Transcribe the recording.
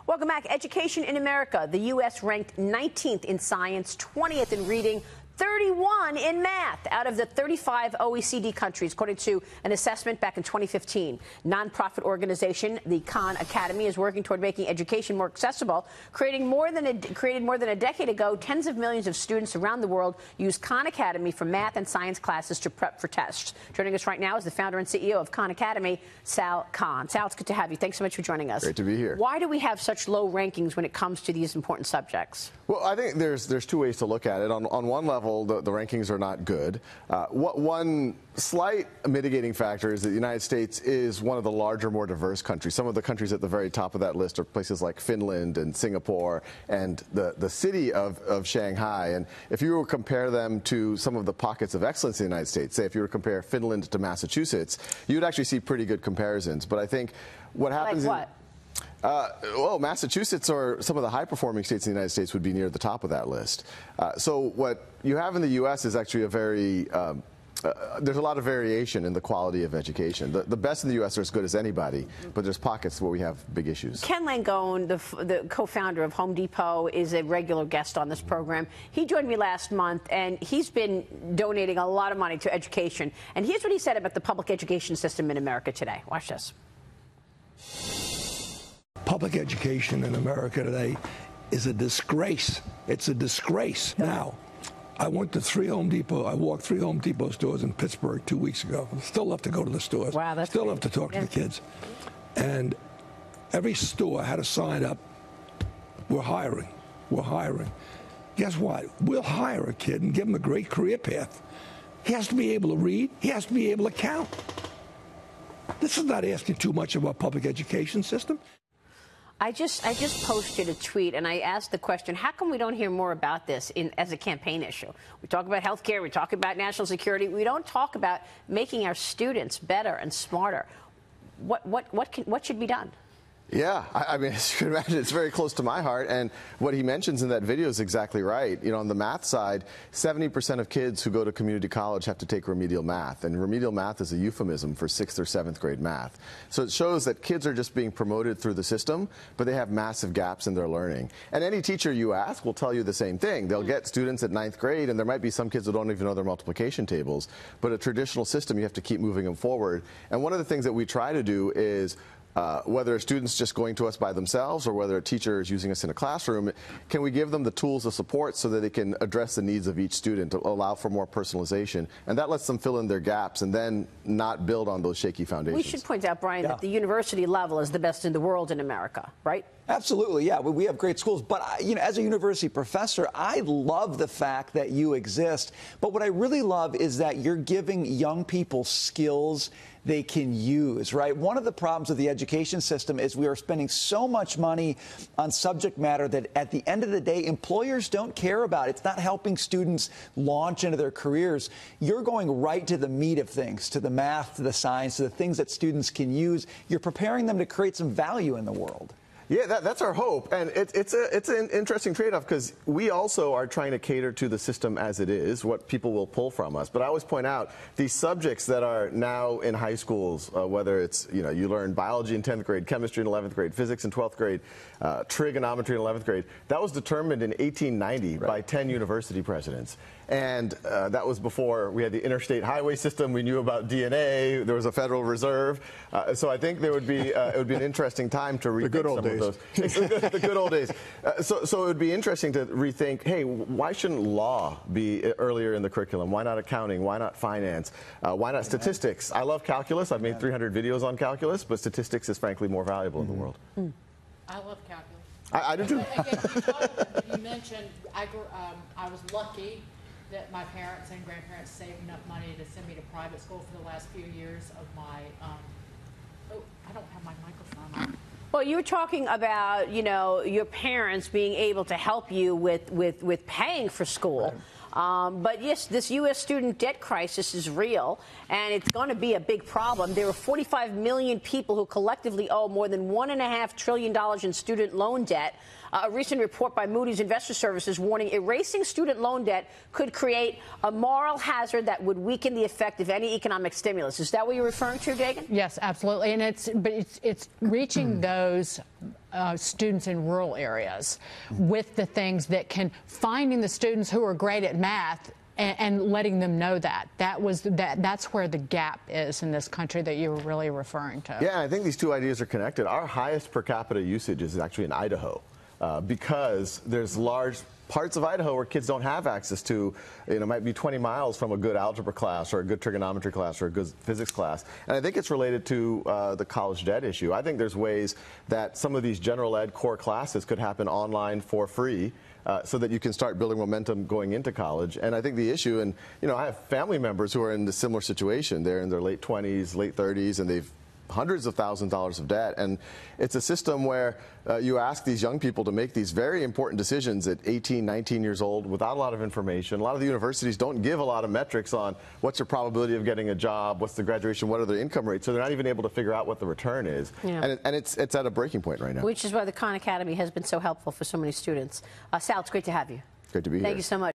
Welcome back. Education in America. The U.S. ranked 19th in science, 20th in reading, 31 in math out of the 35 OECD countries, according to an assessment back in 2015. Nonprofit organization, the Khan Academy, is working toward making education more accessible. Created more than a decade ago, tens of millions of students around the world use Khan Academy for math and science classes to prep for tests. Joining us right now is the founder and CEO of Khan Academy, Sal Khan. Sal, it's good to have you. Thanks so much for joining us. Great to be here. Why do we have such low rankings when it comes to these important subjects? Well, I think there's two ways to look at it. On one level, the rankings are not good. One slight mitigating factor is that the United States is one of the larger, more diverse countries. Some of the countries at the very top of that list are places like Finland and Singapore and the city of Shanghai. And if you were to compare them to some of the pockets of excellence in the United States, say if you were to compare Finland to Massachusetts, you'd actually see pretty good comparisons. But I think what happens like what? Well, Massachusetts or some of the high-performing states in the United States would be near the top of that list. So what you have in the U.S. is actually a very there's a lot of variation in the quality of education. The best in the U.S. are as good as anybody, but there's pockets where we have big issues. Ken Langone, the co-founder of Home Depot, is a regular guest on this program. He joined me last month, and he's been donating a lot of money to education. And here's what he said about the public education system in America today. Watch this. Public education in America today is a disgrace. It's a disgrace. Now, I went to I walked 3 Home Depot stores in Pittsburgh 2 weeks ago. Still love to go to the stores. Wow, that's Still great. love to talk to the kids. And every store had a sign up, we're hiring, we're hiring. Guess what? We'll hire a kid and give him a great career path. He has to be able to read. He has to be able to count. This is not asking too much of our public education system. I just posted a tweet, and I asked the question, how come we don't hear more about this as a campaign issue? We talk about health care, we talk about national security. We don't talk about making our students better and smarter. What should be done? Yeah, I mean, as you can imagine, it's very close to my heart. And what he mentions in that video is exactly right. You know, on the math side, 70% of kids who go to community college have to take remedial math. And remedial math is a euphemism for 6th or 7th grade math. So it shows that kids are just being promoted through the system, but they have massive gaps in their learning. And any teacher you ask will tell you the same thing. They'll get students at 9th grade, and there might be some kids that don't even know their multiplication tables. But a traditional system, you have to keep moving them forward. And one of the things that we try to do is whether a student's just going to us by themselves or whether a teacher is using us in a classroom, can we give them the tools of support so that they can address the needs of each student, to allow for more personalization? And that lets them fill in their gaps and then not build on those shaky foundations. We should point out, Brian, that the university level is the best in the world in America, right? Absolutely, yeah. We have great schools. But, you know, as a university professor, I love the fact that you exist. But what I really love is that you're giving young people skills they can use, right? One of the problems with the education system is we are spending so much money on subject matter that at the end of the day, employers don't care about. It's not helping students launch into their careers. You're going right to the meat of things, to the math, to the science, to the things that students can use. You're preparing them to create some value in the world. Yeah, that's our hope. And it's an interesting trade-off because we also are trying to cater to the system as it is, what people will pull from us. But I always point out these subjects that are now in high schools, whether it's, you know, you learn biology in 10th grade, chemistry in 11th grade, physics in 12th grade, trigonometry in 11th grade, that was determined in 1890 by 10 university presidents. And that was before we had the interstate highway system. We knew about DNA. There was a Federal Reserve. So I think there would be it would be an interesting time to rethink some of those. The good old days. So it would be interesting to rethink, hey, why shouldn't law be earlier in the curriculum? Why not accounting? Why not finance? Why not statistics? I love calculus. I've made 300 videos on calculus, but statistics is frankly more valuable in the world. I love calculus. I do too. Again, you mentioned I was lucky that my parents and grandparents saved enough money to send me to private school for the last few years of my, I don't have my microphone on. Well, you were talking about, you know, your parents being able to help you with paying for school. But yes, this U.S. student debt crisis is real, and it's going to be a big problem. There are 45 million people who collectively owe more than $1.5 trillion in student loan debt. A recent report by Moody's Investor Services warning erasing student loan debt could create a moral hazard that would weaken the effect of any economic stimulus. Is that what you're referring to, Dagan? Yes, absolutely. And it's reaching those students in rural areas with the things that can, finding the students who are great at math and letting them know that's where the gap is in this country that you were really referring to. Yeah, I think these two ideas are connected. Our highest per capita usage is actually in Idaho because there's large parts of Idaho where kids don't have access to, might be 20 miles from a good algebra class or a good trigonometry class or a good physics class. And I think it's related to the college debt issue. I think there's ways that some of these general ed core classes could happen online for free so that you can start building momentum going into college. And I think the issue, and I have family members who are in a similar situation. They're in their late 20s, late 30s, and they've hundreds of thousands of dollars of debt. And it's a system where you ask these young people to make these very important decisions at 18, 19 years old without a lot of information. A lot of the universities don't give a lot of metrics on what's your probability of getting a job, what's the graduation, what are the income rates, so they're not even able to figure out what the return is. Yeah. And it's at a breaking point right now. Which is why the Khan Academy has been so helpful for so many students. Sal, it's great to have you. Great to be here. Thank you so much.